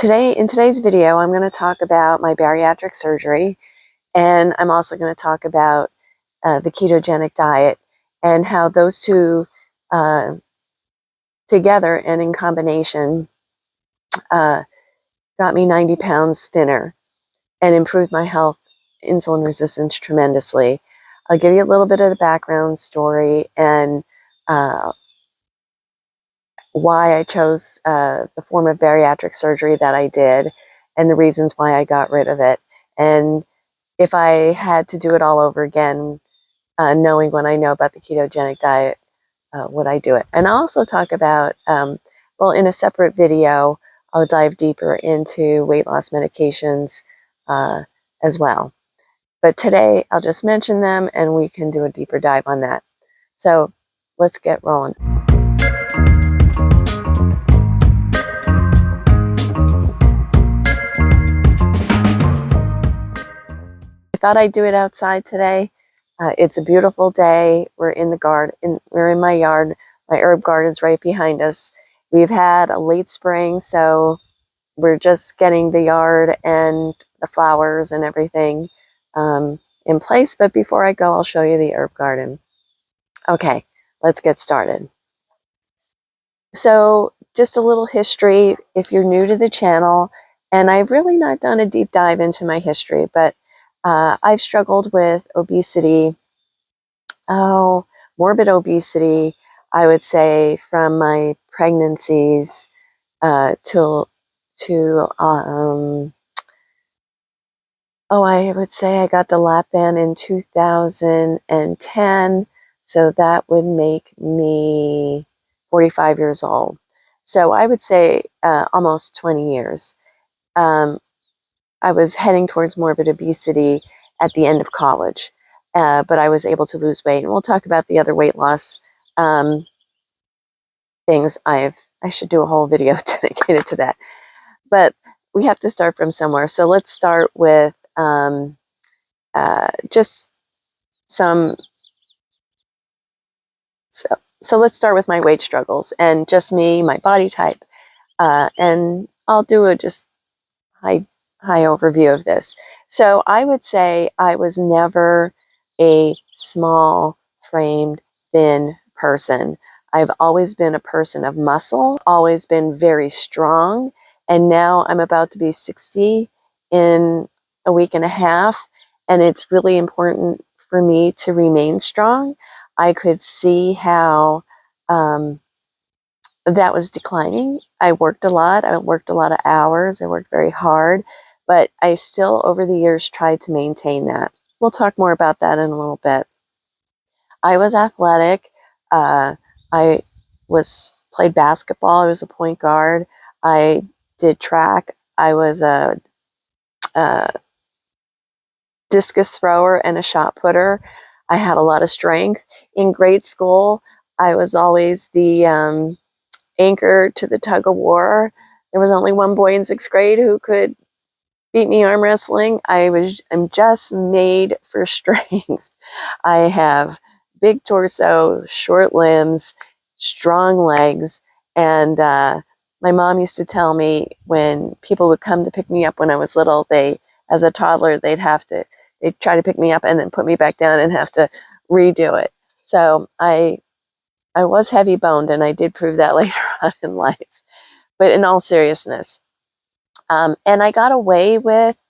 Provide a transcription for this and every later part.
In today's video, I'm going to talk about my bariatric surgery, and I'm also going to talk about the ketogenic diet and how those two together and in combination got me 90 pounds thinner and improved my health, insulin resistance tremendously. I'll give you a little bit of the background story and why I chose the form of bariatric surgery that I did and the reasons why I got rid of it. And if I had to do it all over again, knowing what I know about the ketogenic diet, would I do it? And I'll also talk about, well, in a separate video, I'll dive deeper into weight loss medications as well. But today, I'll just mention them and we can do a deeper dive on that. So let's get rolling. I thought I'd do it outside today. It's a beautiful day. We're in the garden. We're in my yard. My herb garden's right behind us. We've had a late spring, so we're just getting the yard and the flowers and everything in place. But before I go, I'll show you the herb garden. Okay, let's get started. So just a little history if you're new to the channel, and I've really not done a deep dive into my history, but I've struggled with obesity, morbid obesity, I would say from my pregnancies I would say I got the Lapband in 2010, so that would make me 45 years old. So I would say almost 20 years. I was heading towards morbid obesity at the end of college, but I was able to lose weight. And we'll talk about the other weight loss things. I should do a whole video dedicated to that. But we have to start from somewhere. So let's start with just some. So let's start with my weight struggles and just me, my body type, and I'll do a just high overview of this. So I would say I was never a small framed, thin person. I've always been a person of muscle, always been very strong, and now I'm about to be 60 in a week and a half, and it's really important for me to remain strong. I could see how that was declining. I worked a lot. I worked a lot of hours. I worked very hard, but I still, over the years, tried to maintain that. We'll talk more about that in a little bit. I was athletic. I played basketball. I was a point guard. I did track. I was a discus thrower and a shot putter. I had a lot of strength. In grade school, I was always the anchor to the tug of war. There was only one boy in 6th grade who could beat me arm wrestling. I'm just made for strength. I have big torso, short limbs, strong legs, and my mom used to tell me when people would come to pick me up when I was little, as a toddler, they'd try to pick me up and then put me back down and have to redo it. So I was heavy boned, and I did prove that later on in life. But in all seriousness, and I got away with,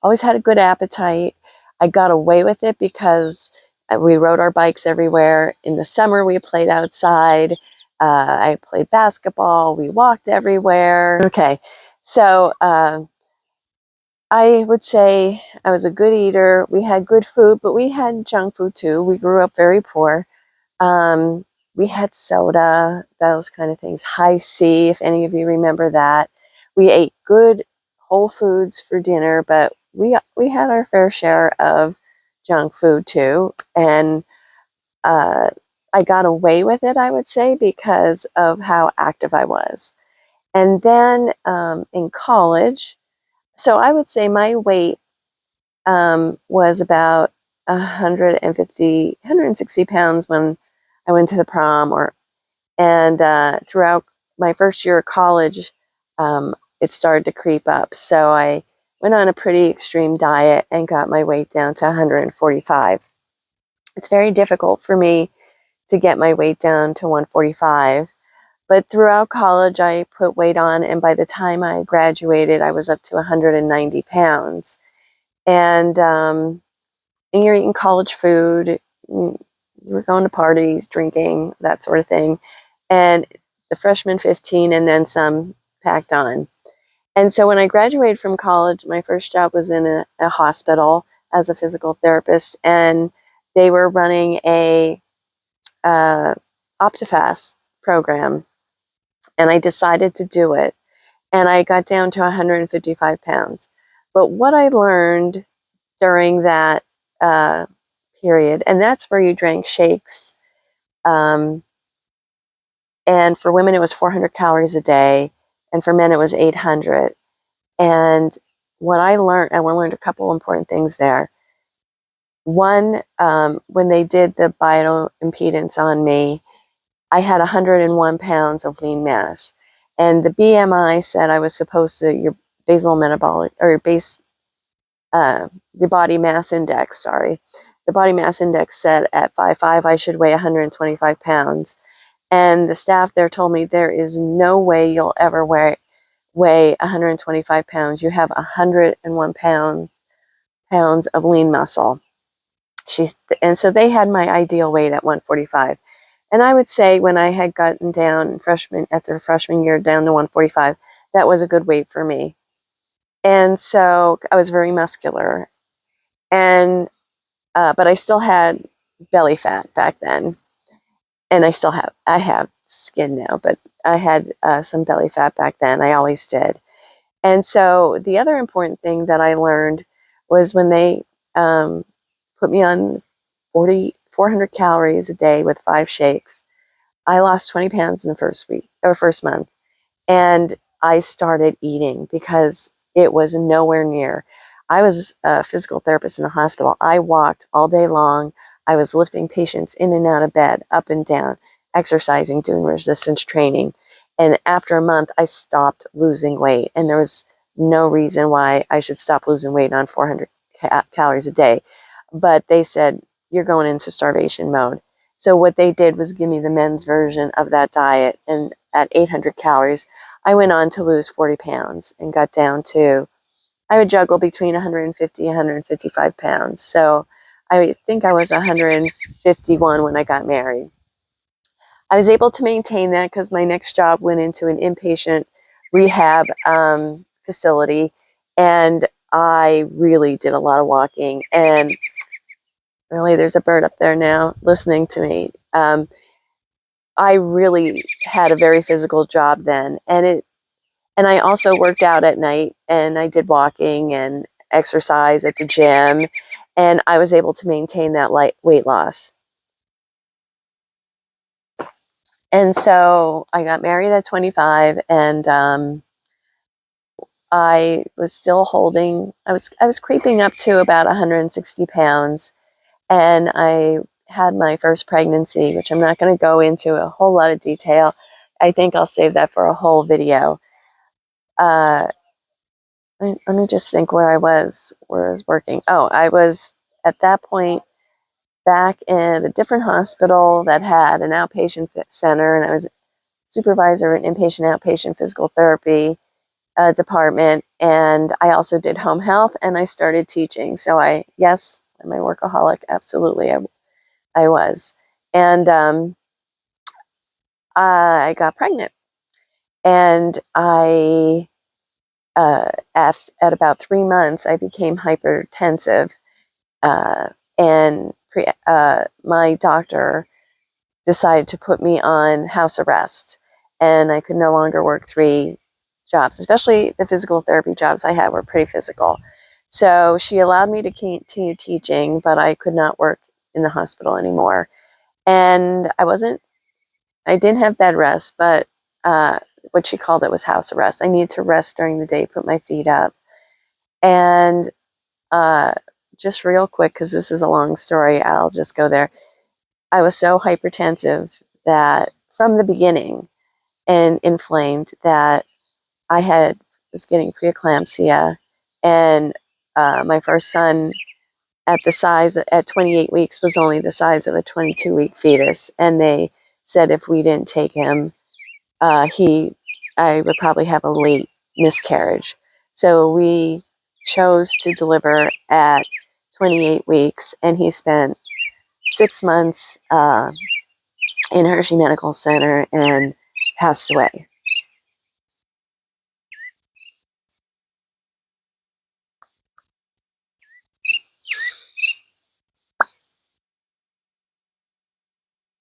always had a good appetite. I got away with it because we rode our bikes everywhere. In the summer, we played outside. I played basketball. We walked everywhere. Okay, so I would say I was a good eater. We had good food, but we had junk food too. We grew up very poor. We had soda, those kind of things. High C, if any of you remember that. We ate good whole foods for dinner, but we had our fair share of junk food too. And I got away with it, I would say, because of how active I was. And then in college, so I would say my weight was about 160 pounds when I went to the prom, and throughout my first year of college, it started to creep up. So I went on a pretty extreme diet and got my weight down to 145. It's very difficult for me to get my weight down to 145. But throughout college, I put weight on, and by the time I graduated, I was up to 190 pounds. And you're eating college food, you were going to parties, drinking, that sort of thing. And the freshman 15 and then some packed on. And so when I graduated from college, my first job was in a hospital as a physical therapist, and they were running a Optifast program, and I decided to do it. And I got down to 155 pounds. But what I learned during that period, and that's where you drank shakes, and for women it was 400 calories a day, and for men it was 800. And what I learned a couple important things there. One, when they did the bioimpedance on me, I had 101 pounds of lean mass. And the BMI said I was supposed to, your basal metabolic, or the body mass index, sorry. The body mass index said at 5'5", I should weigh 125 pounds. And the staff there told me there is no way you'll ever weigh 125 pounds. You have 101 pounds of lean muscle. And so they had my ideal weight at 145. And I would say when I had gotten down after freshman year down to 145, that was a good weight for me. And so I was very muscular. And but I still had belly fat back then. And I have skin now, but I had some belly fat back then. I always did. And so the other important thing that I learned was when they put me on 400 calories a day with 5 shakes, I lost 20 pounds in the first month. And I started eating because it was nowhere near. I was a physical therapist in the hospital. I walked all day long. I was lifting patients in and out of bed, up and down, exercising, doing resistance training. And after a month, I stopped losing weight. And there was no reason why I should stop losing weight on 400 calories a day. But they said, you're going into starvation mode. So what they did was give me the men's version of that diet. And at 800 calories, I went on to lose 40 pounds and got down to, I would juggle between 150 and 155 pounds. So I think I was 151 when I got married. I was able to maintain that because my next job went into an inpatient rehab facility, and I really did a lot of walking. And really, there's a bird up there now listening to me. I really had a very physical job then, and I also worked out at night, and I did walking and exercise at the gym, and I was able to maintain that light weight loss. And so I got married at 25, and I was still holding. I was creeping up to about 160 pounds, and I had my first pregnancy, which I'm not going to go into a whole lot of detail. I think I'll save that for a whole video. Let me just think where I was working. Oh, I was at that point back in a different hospital that had an outpatient center, and I was supervisor in inpatient outpatient physical therapy department, and I also did home health, and I started teaching. So yes, I'm a workaholic, absolutely, I was. And I got pregnant, and at about 3 months, I became hypertensive, and my doctor decided to put me on house arrest, and I could no longer work 3 jobs, especially the physical therapy jobs I had were pretty physical. So she allowed me to continue teaching, but I could not work in the hospital anymore. And I didn't have bed rest, but what she called it was house arrest. I needed to rest during the day, put my feet up. And just real quick, because this is a long story, I'll just go there. I was so hypertensive that from the beginning and inflamed that I had was getting preeclampsia, and my first son at 28 weeks was only the size of a 22-week fetus, and they said if we didn't take him, I would probably have a late miscarriage. So we chose to deliver at 28 weeks, and he spent 6 months in Hershey Medical Center and passed away.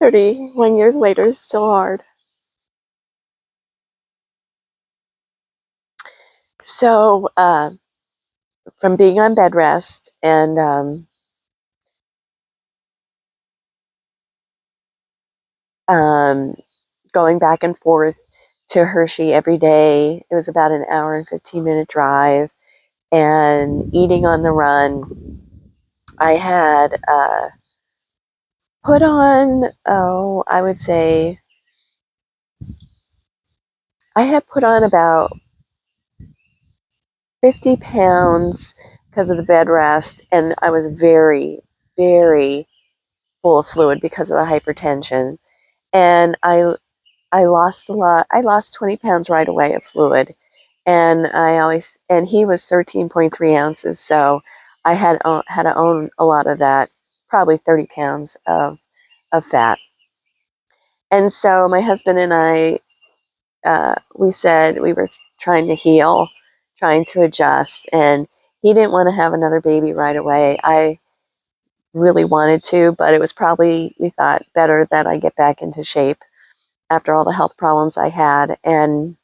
"31 years later, still hard." So from being on bed rest and going back and forth to Hershey every day, it was about an hour and 15-minute drive, and eating on the run, I had put on, I would say, I had put on about 50 pounds because of the bed rest, and I was very, very full of fluid because of the hypertension. And I lost a lot. I lost 20 pounds right away of fluid. And he was 13.3 ounces. So I had to own a lot of that, probably 30 pounds of fat. And so my husband and I, we said we were trying to heal, trying to adjust, and he didn't want to have another baby right away. I really wanted to, but it was probably, we thought, better that I get back into shape after all the health problems I had. And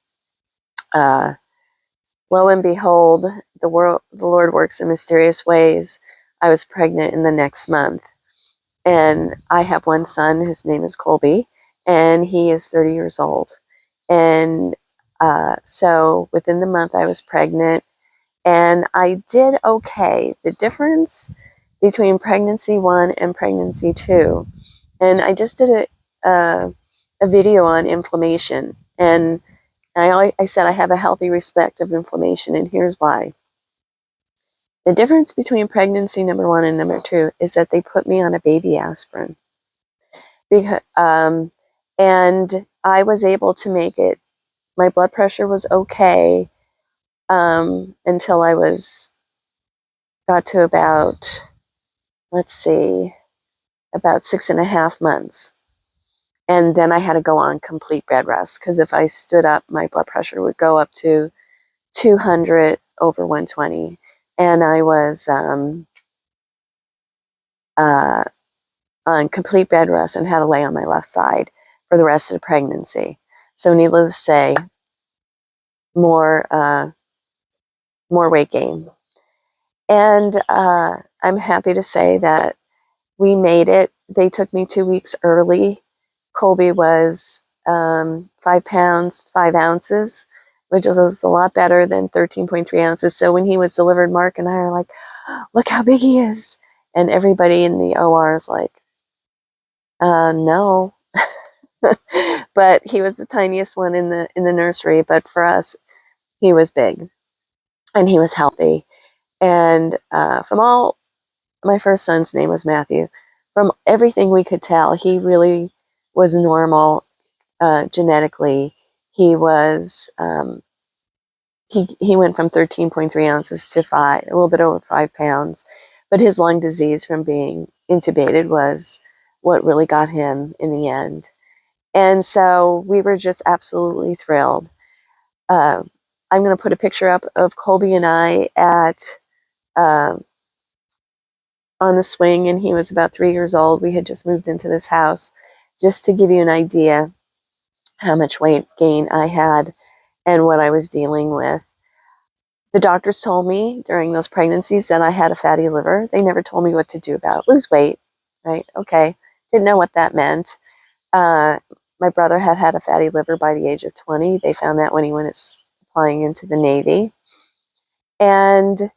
lo and behold, the Lord works in mysterious ways. I was pregnant in the next month, and I have one son. His name is Colby, and he is 30 years old. And so within the month, I was pregnant, and I did okay. The difference between pregnancy 1 and pregnancy 2, and I just did a video on inflammation, and I said I have a healthy respect of inflammation, and here's why. The difference between pregnancy number 1 and number 2 is that they put me on a baby aspirin. Because, and I was able to make it. My blood pressure was okay until I got to about, let's see, about 6.5 months. And then I had to go on complete bed rest, because if I stood up, my blood pressure would go up to 200 over 120. And I was on complete bed rest and had to lay on my left side for the rest of the pregnancy. So needless to say, more weight gain. And I'm happy to say that we made it. They took me 2 weeks early. Colby was 5 pounds, 5 ounces, which was a lot better than 13.3 ounces. So when he was delivered, Mark and I are like, "Look how big he is." And everybody in the OR is like, no. But he was the tiniest one in the nursery. But for us, he was big, and he was healthy. And my first son's name was Matthew. From everything we could tell, he really was normal genetically. He was he went from 13.3 ounces to a little bit over 5 pounds. But his lung disease from being intubated was what really got him in the end. And so we were just absolutely thrilled. I'm going to put a picture up of Colby and I on the swing, and he was about 3 years old. We had just moved into this house, just to give you an idea how much weight gain I had and what I was dealing with. The doctors told me during those pregnancies that I had a fatty liver. They never told me what to do about it. Lose weight, right? Okay. Didn't know what that meant. My brother had a fatty liver by the age of 20. They found that when he went applying into the Navy. And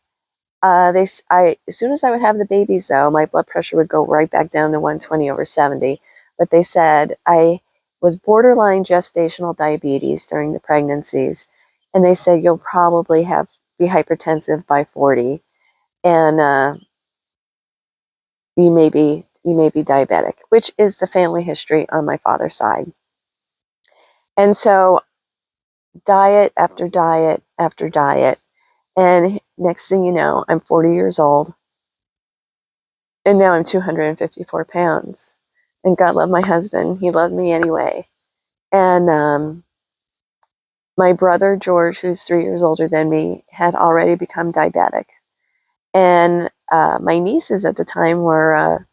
as soon as I would have the babies, though, my blood pressure would go right back down to 120 over 70. But they said I was borderline gestational diabetes during the pregnancies. and they said you'll probably be hypertensive by 40, and you may be diabetic, which is the family history on my father's side. And so diet after diet after diet, and next thing you know, I'm 40 years old, and now I'm 254 pounds. And God loved my husband; he loved me anyway. And my brother George, who's 3 years older than me, had already become diabetic, and my nieces at the time were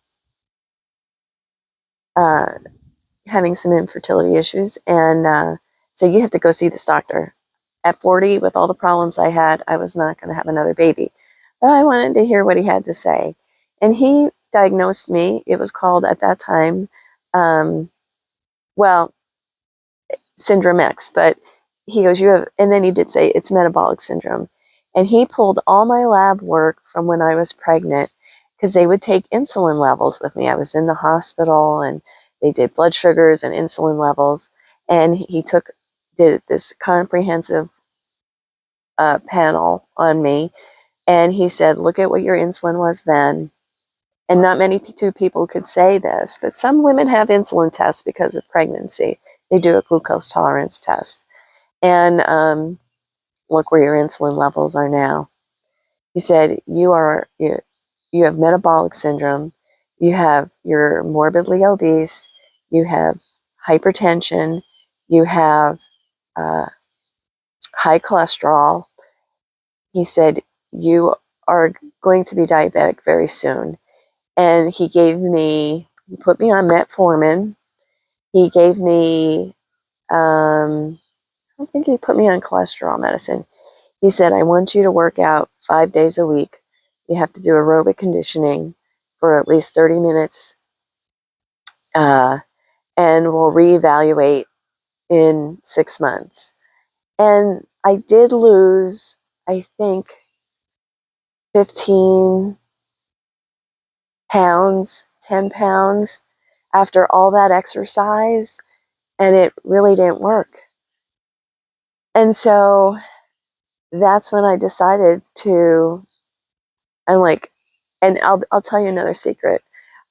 having some infertility issues, and so you have to go see this doctor. At 40, with all the problems I had, I was not going to have another baby. But I wanted to hear what he had to say. And he diagnosed me. It was called, at that time, well, Syndrome X. But he goes, and then he did say it's metabolic syndrome. And he pulled all my lab work from when I was pregnant, because they would take insulin levels with me. I was in the hospital, and they did blood sugars and insulin levels. And he did this comprehensive panel on me, and he said, look at what your insulin was then. And not many people could say this, but some women have insulin tests because of pregnancy. They do a glucose tolerance test, and look where your insulin levels are now. He said, you have metabolic syndrome, you're morbidly obese, you have hypertension, you have high cholesterol. He said, you are going to be diabetic very soon. And he put me on metformin. He gave me, I don't think he put me on cholesterol medicine. He said, I want you to work out 5 days a week. You have to do aerobic conditioning for at least 30 minutes, and we'll reevaluate in 6 months. And I did lose, I think, 15 pounds, 10 pounds after all that exercise, and it really didn't work. And so that's when I decided I'm like, and I'll tell you another secret.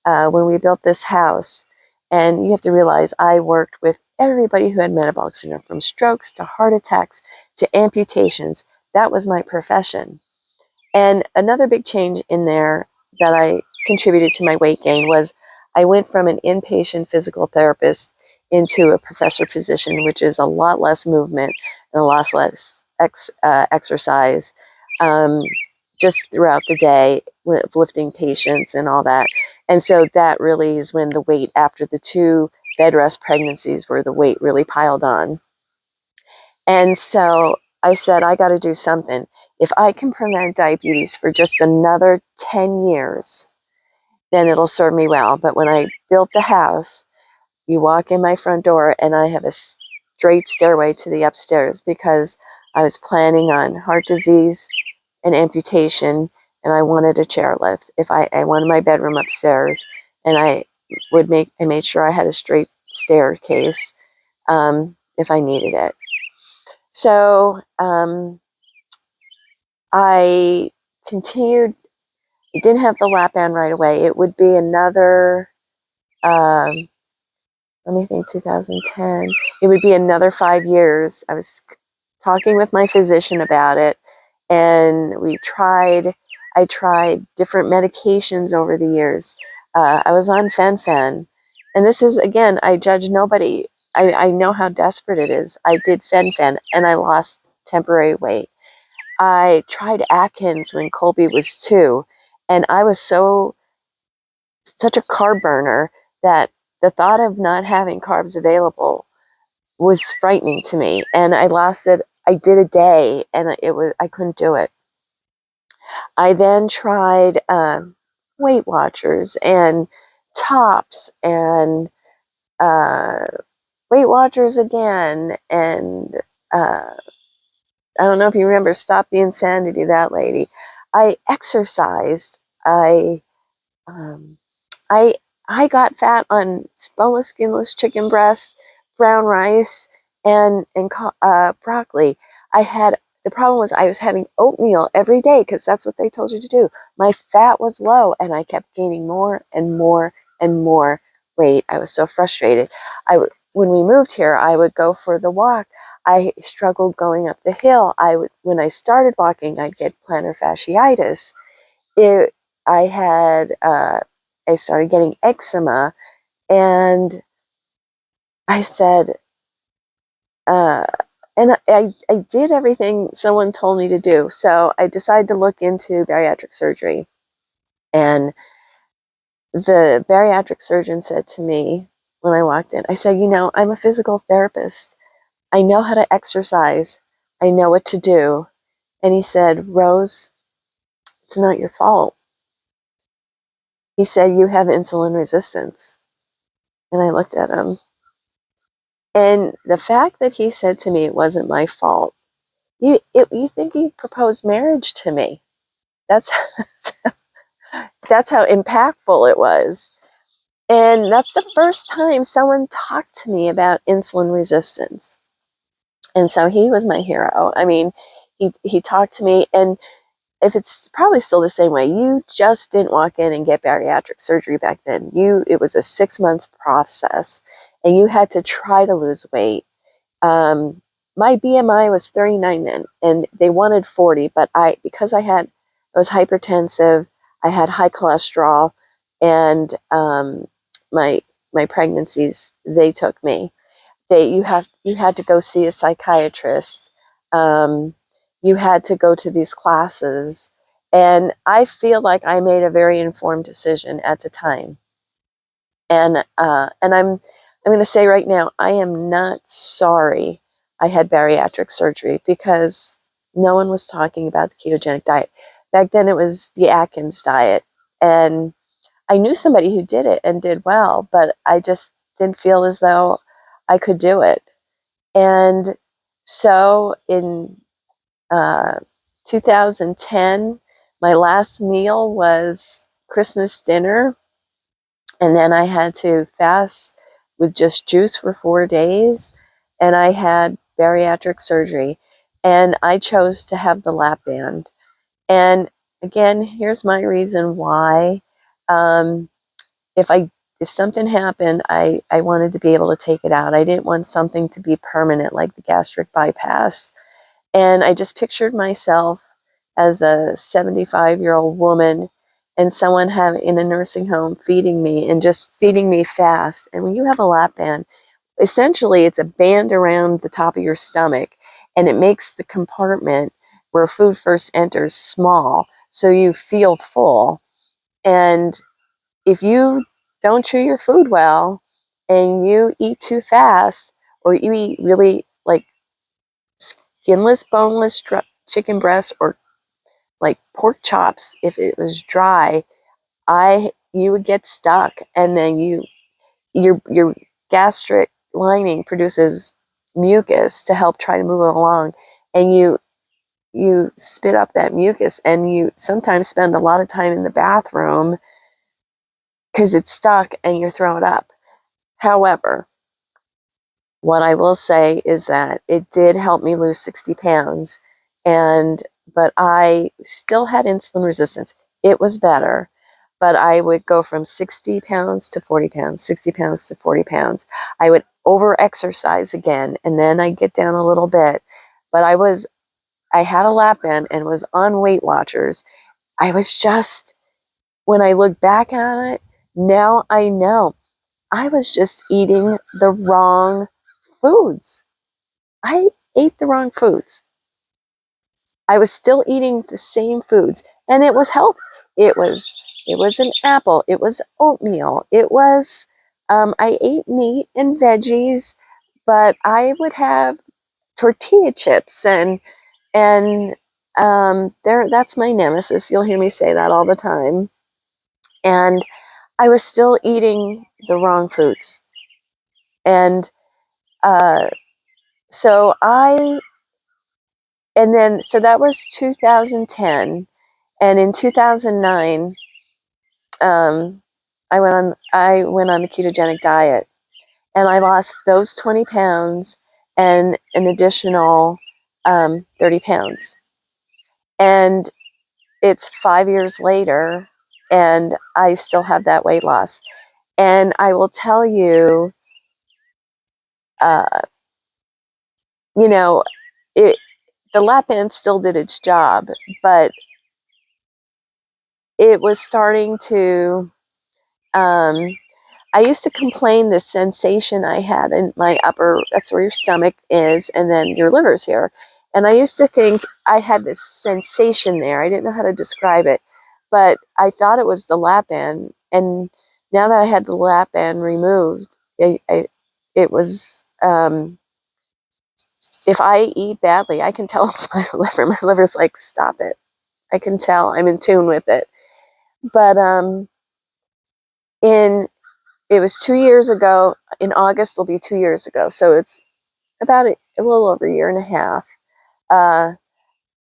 When we built this house, and you have to realize I worked with everybody who had metabolic syndrome, from strokes to heart attacks to amputations. That was my profession. And another big change in there that I contributed to my weight gain was I went from an inpatient physical therapist into a professor position, which is a lot less movement and a lot less exercise, just throughout the day, with lifting patients and all that. And so that really is when the weight, after the 2 bed rest pregnancies, where the weight really piled on. And so I said, I got to do something. If I can prevent diabetes for just another 10 years, then it'll serve me well. But when I built the house, you walk in my front door and I have a straight stairway to the upstairs, because I was planning on heart disease and amputation, and I wanted a chairlift. If I wanted my bedroom upstairs, and I made sure I had a straight staircase if I needed it. So I continued. I didn't have the Lapband right away. It would be another, let me think, 2010. It would be another 5 years. I was talking with my physician about it, and I tried different medications over the years. I was on Phen-Fen, and this is, again, I judge nobody. I know how desperate it is. I did Phen-Fen, and I lost temporary weight. I tried Atkins when Colby was 2, and I was such a carb burner that the thought of not having carbs available was frightening to me. And I did a day, and I couldn't do it. I then tried Weight Watchers and Tops and Weight Watchers again, and I don't know if you remember Stop the Insanity, that lady. I exercised. I got fat on boneless, skinless chicken breast, brown rice, and broccoli. the problem was I was having oatmeal every day because that's what they told you to do. My fat was low and I kept gaining more and more and more weight. I was so frustrated. When we moved here, I would go for the walk. I struggled going up the hill. When I started walking, I'd get plantar fasciitis. I started getting eczema, and I said, and I did everything someone told me to do. So I decided to look into bariatric surgery. And the bariatric surgeon said to me when I walked in, I said, I'm a physical therapist. I know how to exercise. I know what to do. And he said, Rose, it's not your fault. He said, you have insulin resistance. And I looked at him. And the fact that he said to me it wasn't my fault, you think he proposed marriage to me. That's that's how impactful it was. And that's the first time someone talked to me about insulin resistance. And so he was my hero. I mean, he talked to me, and if it's probably still the same way, you just didn't walk in and get bariatric surgery back then. It was a 6-month process, and you had to try to lose weight. My BMI was 39 then, and they wanted 40, but because I was hypertensive, I had high cholesterol, and my pregnancies, they took me. You had to go see a psychiatrist. You had to go to these classes, and I feel like I made a very informed decision at the time. And I'm going to say right now, I am not sorry I had bariatric surgery, because no one was talking about the ketogenic diet. Back then it was the Atkins diet, and I knew somebody who did it and did well, but I just didn't feel as though I could do it. And so in 2010, my last meal was Christmas dinner, and then I had to fast with just juice for 4 days, and I had bariatric surgery, and I chose to have the Lapband. And again, here's my reason why. If something happened, I wanted to be able to take it out. I didn't want something to be permanent like the gastric bypass. And I just pictured myself as a 75-year-old woman and someone in a nursing home feeding me, and just feeding me fast. And when you have a lap band, essentially it's a band around the top of your stomach, and it makes the compartment where food first enters small, so you feel full. And if you don't chew your food well and you eat too fast, or you eat really like skinless, boneless chicken breast, or like pork chops, if it was dry, you would get stuck, and then your gastric lining produces mucus to help try to move it along, and you spit up that mucus, and you sometimes spend a lot of time in the bathroom because it's stuck and you're throwing up. However, what I will say is that it did help me lose 60 pounds, but I still had insulin resistance. It was better, but I would go from 60 pounds to 40 pounds, 60 pounds to 40 pounds. I would over-exercise again, and then I'd get down a little bit. But I had a lap band and was on Weight Watchers. When I look back at it, now I know I was just eating the wrong foods. I ate the wrong foods. I was still eating the same foods, and it was healthy. It was an apple. It was oatmeal. I ate meat and veggies, but I would have tortilla chips, that's my nemesis. You'll hear me say that all the time. And I was still eating the wrong foods. And so that was 2010. And in 2009, I went on the ketogenic diet, and I lost those 20 pounds and an additional 30 pounds. And it's 5 years later, and I still have that weight loss. And I will tell you, you know, the Lapband still did its job, but it was starting to, I used to complain the sensation I had in my upper, that's where your stomach is, and then your liver's here. And I used to think I had this sensation there. I didn't know how to describe it, but I thought it was the Lapband. And now that I had the Lapband removed, it was, if I eat badly, I can tell it's my liver. My liver's like, stop it. I can tell. I'm in tune with it. But it was 2 years ago. In August, it'll be 2 years ago. So it's about a little over a year and a half. My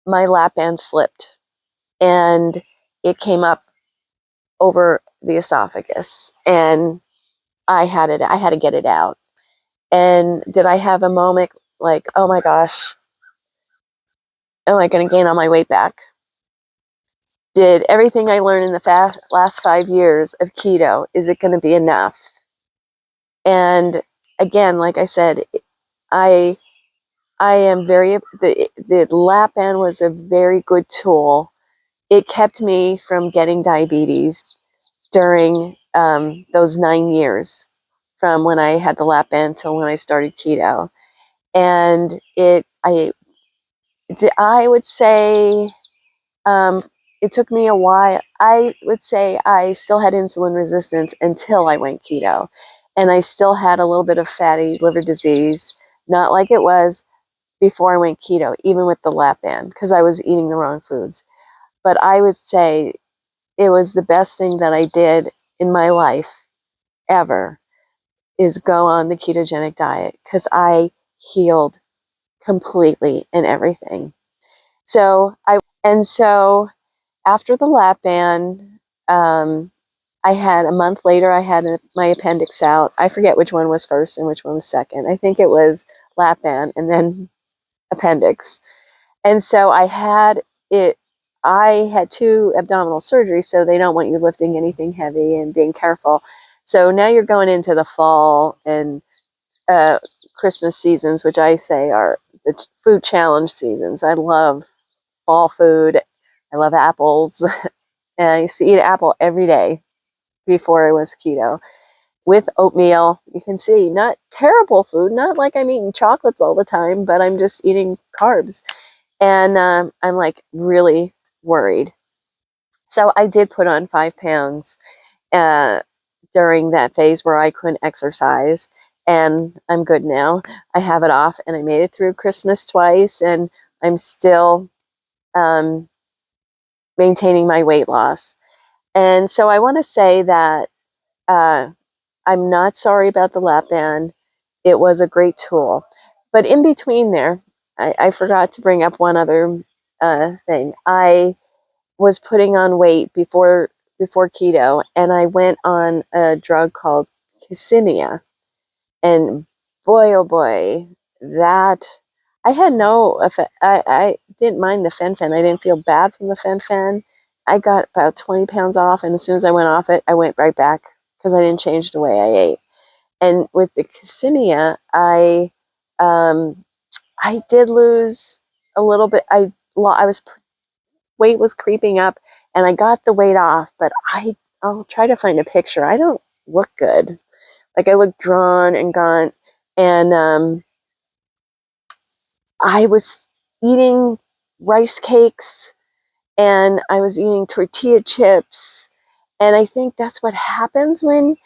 Lapband slipped, and it came up over the esophagus, and I had to get it out. And did I have a moment like, oh my gosh, am I going to gain all my weight back? Did everything I learned in the last 5 years of keto, is it going to be enough? And again, like I said, I am the Lapband was a very good tool. It kept me from getting diabetes during those 9 years, from when I had the Lapband till when I started keto. And I would say, it took me a while. I would say I still had insulin resistance until I went keto. And I still had a little bit of fatty liver disease, not like it was before I went keto, even with the Lapband, because I was eating the wrong foods. But I would say it was the best thing that I did in my life ever, is go on the ketogenic diet, because I healed completely in everything. So after the Lapband, I had a month later, I had my appendix out. I forget which one was first and which one was second. I think it was Lapband and then appendix. And so I had 2 abdominal surgeries, so they don't want you lifting anything heavy and being careful. So now you're going into the fall and Christmas seasons, which I say are the food challenge seasons. I love fall food. I love apples. And I used to eat an apple every day before I was keto, with oatmeal. You can see, not terrible food, not like I'm eating chocolates all the time, but I'm just eating carbs. And I'm like really worried. So I did put on 5 pounds during that phase where I couldn't exercise. And I'm good now. I have it off, and I made it through Christmas twice, and I'm still maintaining my weight loss. And so I want to say that I'm not sorry about the Lapband. It was a great tool. But in between there, I forgot to bring up one other thing. I was putting on weight before keto, and I went on a drug called Qsymia. And boy, oh boy, that I had no effect. I didn't mind the Phen-Fen. I didn't feel bad from the Phen-Fen. I got about 20 pounds off, and as soon as I went off it, I went right back, because I didn't change the way I ate. And with the Qsymia, I did lose a little bit. Weight was creeping up, and I got the weight off, but I'll try to find a picture. I don't look good. Like, I look drawn and gaunt, and I was eating rice cakes, and I was eating tortilla chips, and I think that's what happens when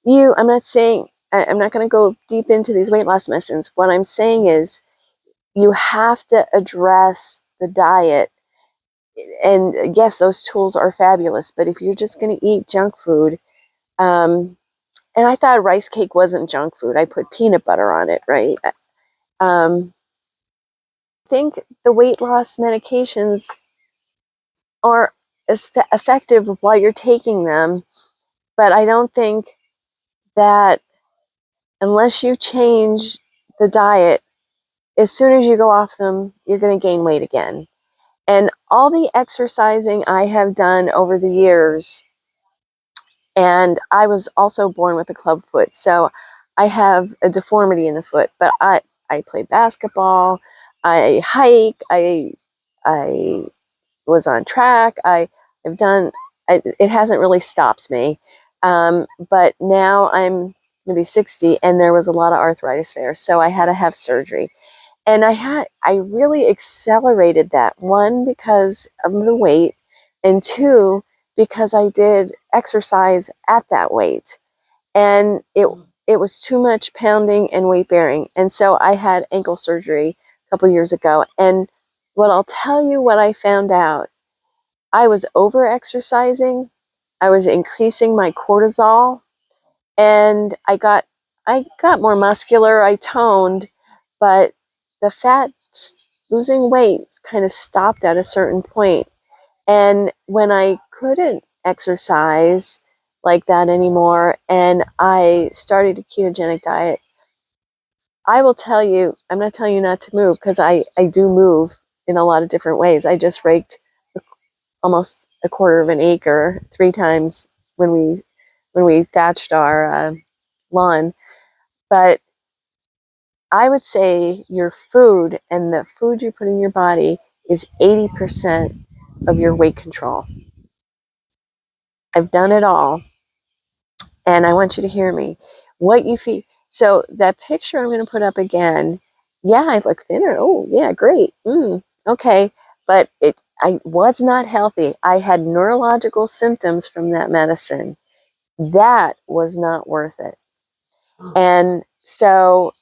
I'm not saying, I'm not going to go deep into these weight loss medicines. What I'm saying is, you have to address the diet. And yes, those tools are fabulous, but if you're just going to eat junk food, and I thought rice cake wasn't junk food. I put peanut butter on it, right? I think the weight loss medications are effective while you're taking them, but I don't think that unless you change the diet, as soon as you go off them, you're going to gain weight again. And all the exercising I have done over the years, and I was also born with a club foot, so I have a deformity in the foot, but I play basketball, I hike, I was on track, I've done, it hasn't really stopped me. But now I'm going to be 60, and there was a lot of arthritis there, so I had to have surgery. And I really accelerated that, one, because of the weight, and two, because I did exercise at that weight. And it was too much pounding and weight bearing. And so I had ankle surgery a couple years ago. And what I'll tell you, what I found out, I was over exercising, I was increasing my cortisol, and I got more muscular, I toned, but the fat losing weight kind of stopped at a certain point. And when I couldn't exercise like that anymore, and I started a ketogenic diet, I will tell you, I'm not telling you not to move, because I do move in a lot of different ways. I just raked almost a quarter of an acre 3 times when we thatched our lawn. But I would say your food and the food you put in your body is 80% of your weight control. I've done it all, and I want you to hear me. What you feed. So that picture I'm going to put up again, yeah, I look thinner. Oh, yeah, great. Okay. But I was not healthy. I had neurological symptoms from that medicine. That was not worth it. And so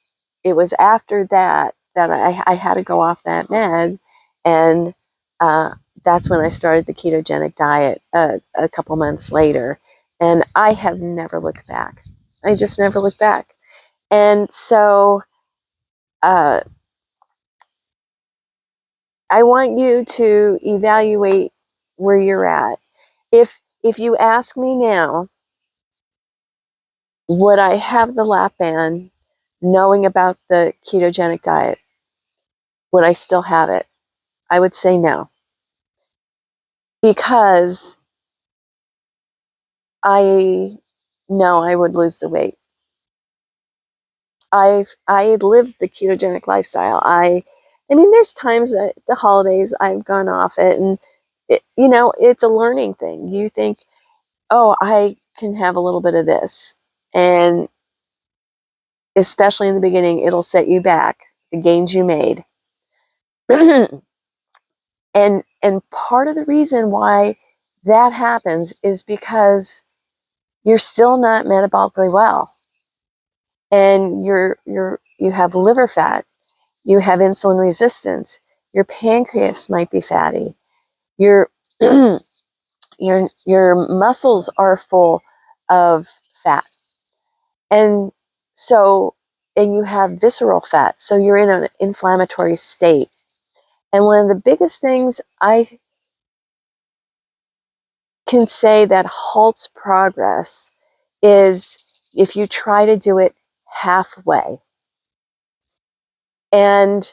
it was after that I had to go off that med, and that's when I started the ketogenic diet a couple months later, and I have never looked back. I just never looked back. And so I want you to evaluate where you're at. If you ask me now, would I have the Lapband knowing about the ketogenic diet? Would I still have it? I would say no, because I know I would lose the weight. I lived the ketogenic lifestyle. I mean, there's times at the holidays I've gone off it, and it's a learning thing. You think, oh, I can have a little bit of this, and especially in the beginning, it'll set you back, the gains you made. and part of the reason why that happens is because you're still not metabolically well, and you have liver fat, you have insulin resistance, your pancreas might be fatty, your your muscles are full of fat, and you have visceral fat, so you're in an inflammatory state. And one of the biggest things I can say that halts progress is if you try to do it halfway. And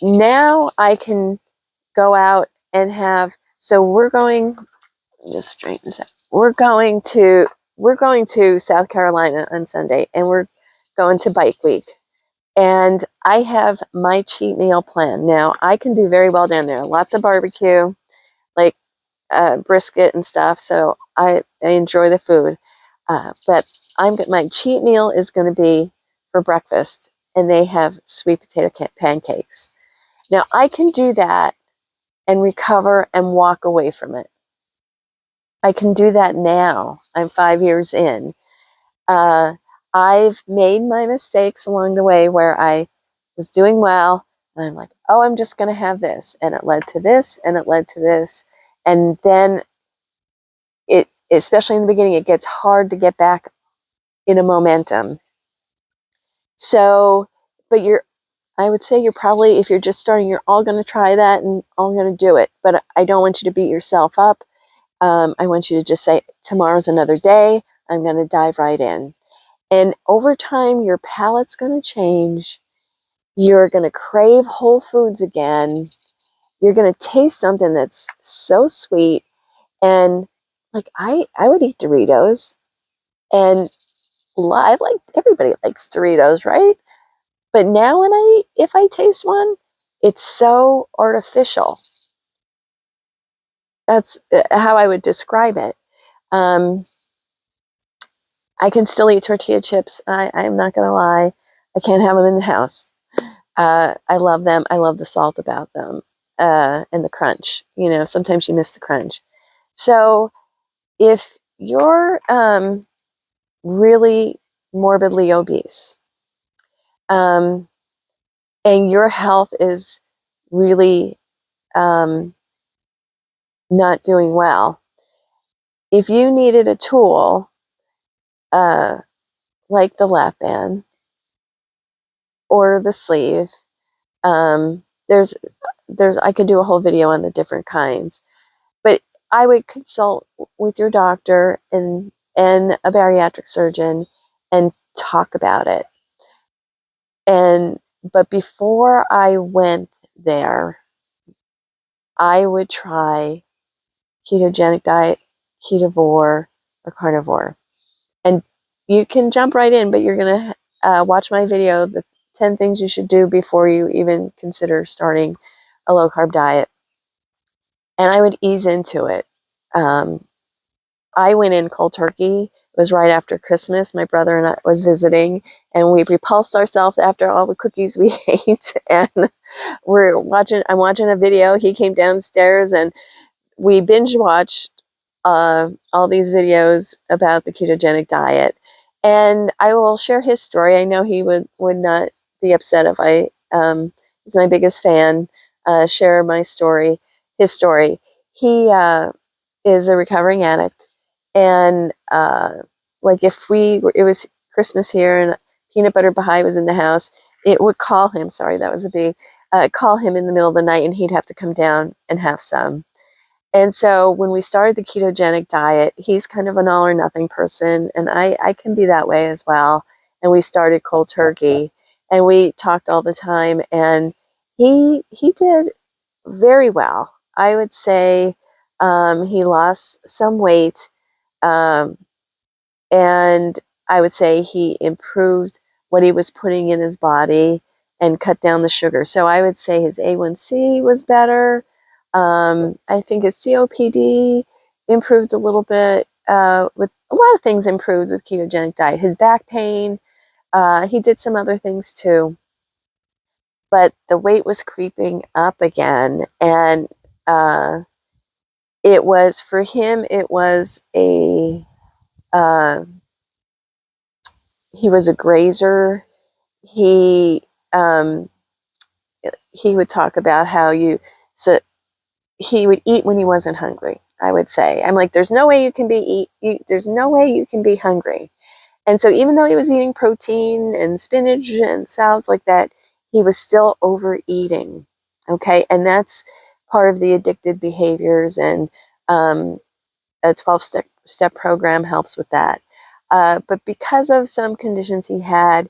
now I can go out and have, so we're going, just straighten this out. We're going to South Carolina on Sunday, and we're going to Bike Week. And I have my cheat meal plan. Now, I can do very well down there. Lots of barbecue, like brisket and stuff. So I enjoy the food. But my cheat meal is going to be for breakfast, and they have sweet potato pancakes. Now, I can do that and recover and walk away from it. I can do that now. I'm 5 years in. I've made my mistakes along the way where I was doing well, and I'm like, oh, I'm just going to have this. And it led to this, and it led to this. And then especially in the beginning, it gets hard to get back in a momentum. So, but I would say you're probably, if you're just starting, you're all going to try that and all going to do it. But I don't want you to beat yourself up. I want you to just say, tomorrow's another day. I'm going to dive right in. And over time, your palate's going to change. You're going to crave whole foods again. You're going to taste something that's so sweet. And like, I would eat Doritos, and I like, everybody likes Doritos, right? But now if I taste one, it's so artificial. That's how I would describe it. I can still eat tortilla chips. I'm not going to lie. I can't have them in the house. I love them. I love the salt about them, and the crunch. You know, sometimes you miss the crunch. So if you're really morbidly obese, and your health is really not doing well, if you needed a tool like the Lapband or the sleeve, there's I could do a whole video on the different kinds, but I would consult with your doctor and a bariatric surgeon and talk about it. But before I went there, I would try ketogenic diet, ketovore, or carnivore. And you can jump right in, but you're going to watch my video, the 10 things you should do before you even consider starting a low carb diet. And I would ease into it. I went in cold turkey. It was right after Christmas. My brother and I was visiting, and we repulsed ourselves after all the cookies we ate. And I'm watching a video. He came downstairs, and we binge watched all these videos about the ketogenic diet. And I will share his story. I know he would not be upset if I, he's my biggest fan, share my story, his story. He is a recovering addict. And like if it was Christmas here and peanut butter pie was in the house, it would call him, sorry, that was a B, call him in the middle of the night, and he'd have to come down and have some. And so when we started the ketogenic diet, he's kind of an all or nothing person, and I can be that way as well. And we started cold turkey, and we talked all the time, and he did very well. I would say he lost some weight, um, and I would say he improved what he was putting in his body and cut down the sugar. So I would say his A1C was better. I think his COPD improved a little bit. With a lot of things improved with ketogenic diet. His back pain, he did some other things too. But the weight was creeping up again, and it was, for him, it was uh, he was a grazer. He um, he would talk about how he would eat when he wasn't hungry. I would say, I'm like, there's no way you can there's no way you can be hungry. And so even though he was eating protein and spinach and salads like that, he was still overeating. Okay, and that's part of the addicted behaviors, and a 12-step program helps with that. But because of some conditions he had,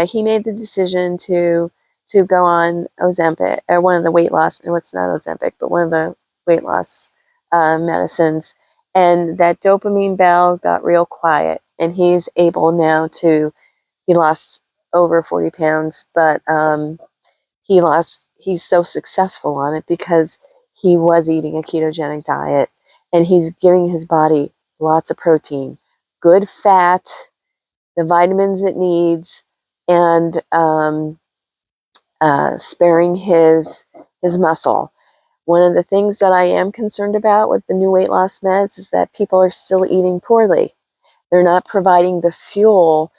he made the decision to go on Ozempic, or one of the weight loss, and what's not Ozempic, but one of the weight loss medicines. And that dopamine bell got real quiet, and he's able now he lost over 40 pounds, but he's so successful on it because he was eating a ketogenic diet, and he's giving his body lots of protein, good fat, the vitamins it needs, and sparing his muscle. One of the things that I am concerned about with the new weight loss meds is that people are still eating poorly. They're not providing the fuel,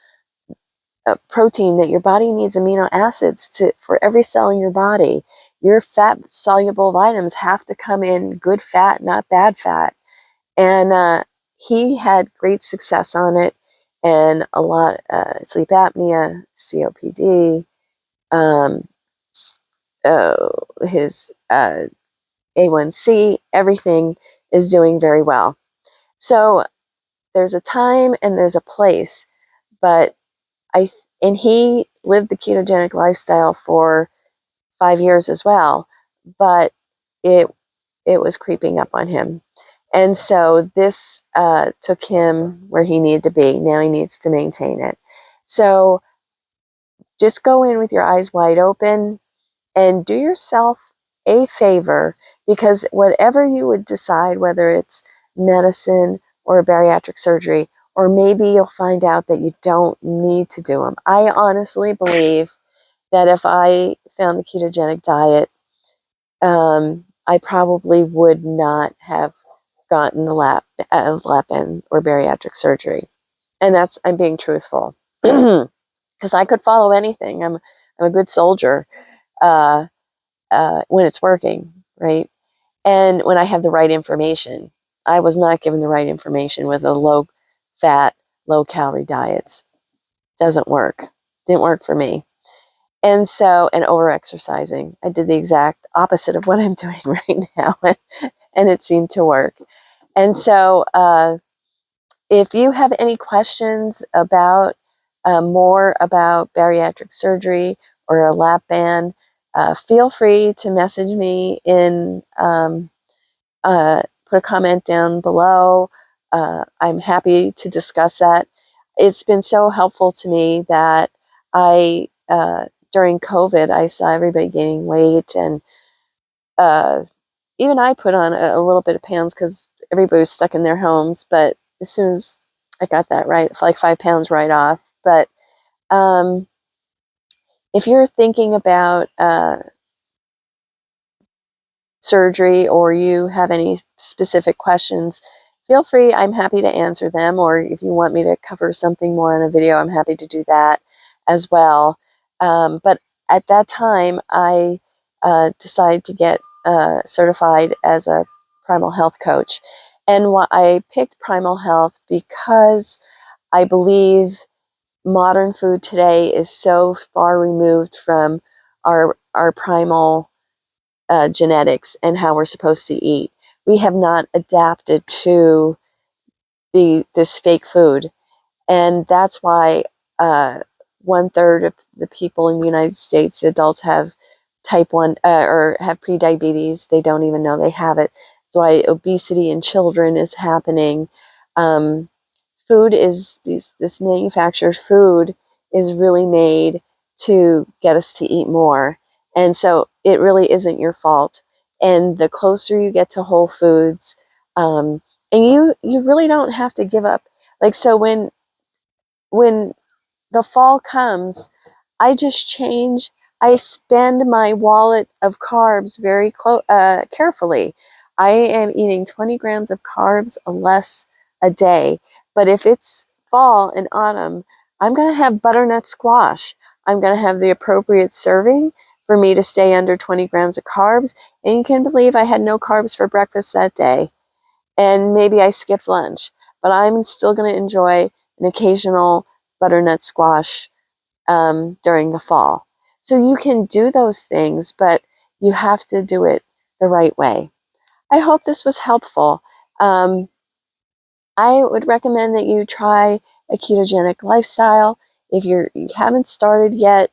protein that your body needs, amino acids for every cell in your body. Your fat soluble vitamins have to come in good fat, not bad fat. And he had great success on it, and a lot sleep apnea, COPD, his A1C, everything is doing very well. So there's a time and there's a place, but And he lived the ketogenic lifestyle for 5 years as well, but it was creeping up on him. And so this took him where he needed to be. Now he needs to maintain it. So just go in with your eyes wide open and do yourself a favor, because whatever you would decide, whether it's medicine or bariatric surgery, or maybe you'll find out that you don't need to do them. I honestly believe that if I found the ketogenic diet, I probably would not have gotten the Lapband or bariatric surgery. And I'm being truthful. Because I could follow anything. I'm a good soldier when it's working, right? And when I have the right information. I was not given the right information with the low-fat, low-calorie diets. Doesn't work. Didn't work for me. And over-exercising. I did the exact opposite of what I'm doing right now, and it seemed to work. And so if you have any questions about more about bariatric surgery or a lap band, feel free to message me put a comment down below. I'm happy to discuss that. It's been so helpful to me that during COVID, I saw everybody gaining weight, and even I put on a little bit of pounds because everybody was stuck in their homes. But as soon as I got that right, it's like 5 pounds right off. But if you're thinking about surgery or you have any specific questions, feel free. I'm happy to answer them. Or if you want me to cover something more in a video, I'm happy to do that as well. But at that time, I decided to get certified as a primal health coach. And I picked primal health because I believe modern food today is so far removed from our primal genetics and how we're supposed to eat. We have not adapted to this fake food, and that's why 1/3 of the people in the United States, adults, have type 1 or have prediabetes. They don't even know they have it. That's why obesity in children is happening. Food is this manufactured food is really made to get us to eat more. And so it really isn't your fault. And the closer you get to whole foods, and you really don't have to give up. Like, so when the fall comes, I just change. I spend my wallet of carbs very carefully. I am eating 20 grams of carbs less a day. But if it's fall and autumn, I'm going to have butternut squash. I'm going to have the appropriate serving for me to stay under 20 grams of carbs. And you can believe I had no carbs for breakfast that day. And maybe I skipped lunch. But I'm still going to enjoy an occasional butternut squash during the fall. So you can do those things, but you have to do it the right way. I hope this was helpful. I would recommend that you try a ketogenic lifestyle. If you haven't started yet,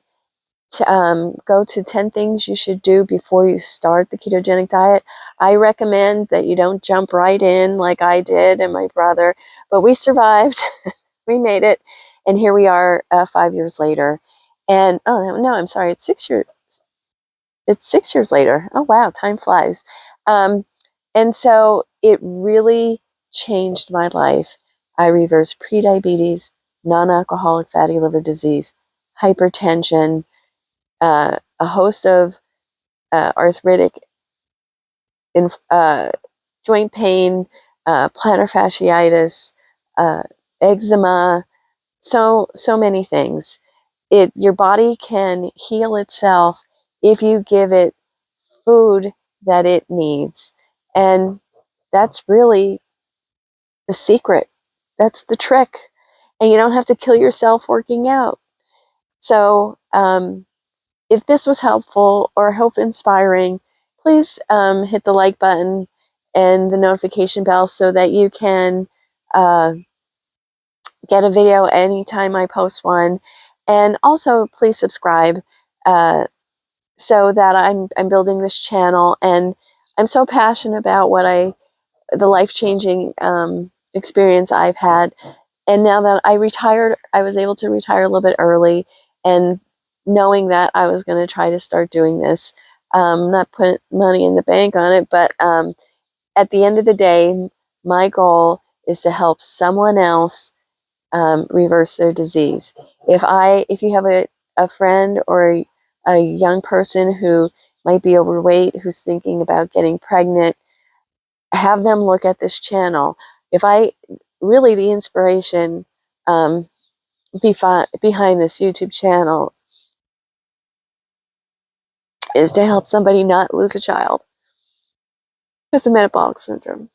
go to 10 things you should do before you start the ketogenic diet. I recommend that you don't jump right in like I did and my brother, but we survived. We made it, and here we are 5 years later. And oh no, I'm sorry, it's 6 years. It's 6 years later. Oh wow, time flies. And so it really changed my life. I reversed prediabetes, non-alcoholic fatty liver disease, hypertension, a host of arthritic, joint pain, plantar fasciitis, eczema, so many things. Your body can heal itself if you give it food that it needs. And that's really the secret. That's the trick. And you don't have to kill yourself working out. So if this was helpful or hope inspiring, please hit the like button and the notification bell so that you can get a video anytime I post one. And also, please subscribe so that I'm building this channel, and I'm so passionate about the life-changing experience I've had. And now that I retired, I was able to retire a little bit early, and knowing that I was going to try to start doing this, not put money in the bank on it, but at the end of the day, my goal is to help someone else reverse their disease. If you have a friend or a young person who might be overweight, who's thinking about getting pregnant, have them look at this channel. Really, the inspiration um, behind this YouTube channel is to help somebody not lose a child because of metabolic syndrome.